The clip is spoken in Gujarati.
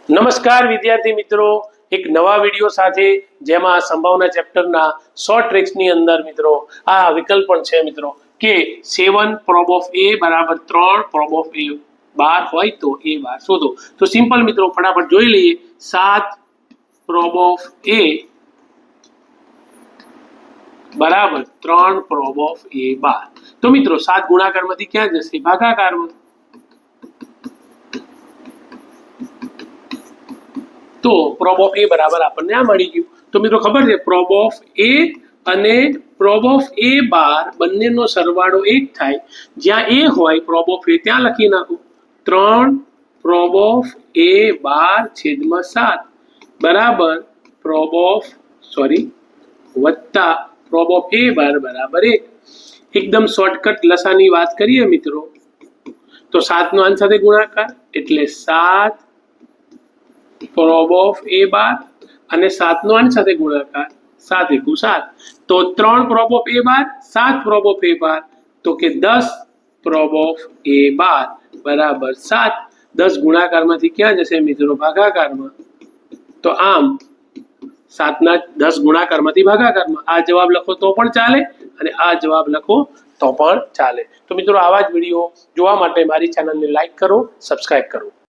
નમસ્કાર વિદ્યાર્થી મિત્રો, એક નવા વિડીયો સાથે જેમાં સંભાવના ચેપ્ટરના 100 ટ્રિક્સની અંદર મિત્રો આ વિકલ્પ પણ છે મિત્રો કે 7 પ્રોબ ઓફ a બરાબર 3 પ્રોબ ઓફ a બાર હોય તો a બાર શોધો। તો સિમ્પલ મિત્રો ફટાફટ જોઈ લઈએ। 7 પ્રોબ ઓફ a બરાબર 3 પ્રોબ ઓફ a બાર। તો મિત્રો 7 ગુણાકારમાંથી ક્યાં જશે? ભાગાકારમાં। તો પ્રોબ ઓફ a બરાબર આપણને આ મળી ગયું। તો મિત્રો ખબર છે પ્રોબ ઓફ a અને પ્રોબ ઓફ a બાર બંનેનો સરવાળો એક થાય। જ્યાં a હોય પ્રોબ ઓફ a ત્યાં લખી નાખો 3 પ્રોબ ઓફ a બાર છેદમાં 7 બરાબર પ્રોબ ઓફ વત્તા પ્રોબ ઓફ a બાર બરાબર 1। એકદમ શોર્ટકટ લસાની વાત કરીએ મિત્રો તો 7 નો આની સાથે ગુણાકાર એટલે 7 પ્રોબ ઓફ a બાર અને 7 નો આની સાથે ગુણાકાર 7 એકુ 7 તો 3 probe of a bar 7 probe of a બાર તો કે 10 પ્રોબ ઓફ a બાર બરાબર 7। 10 ગુણાકારમાંથી ક્યાં જશે મિત્રો? ભાગાકારમાં। તો આમ 7 ના 10 ગુણાકારમાંથી ભાગાકારમાં। આ જવાબ લખો તો પણ ચાલે અને આ જવાબ લખો તો પણ ચાલે। તો મિત્રો આવા જ વિડીયો જોવા માટે મારી ચેનલને લાઈક કરો, સબસ્ક્રાઇબ કરો।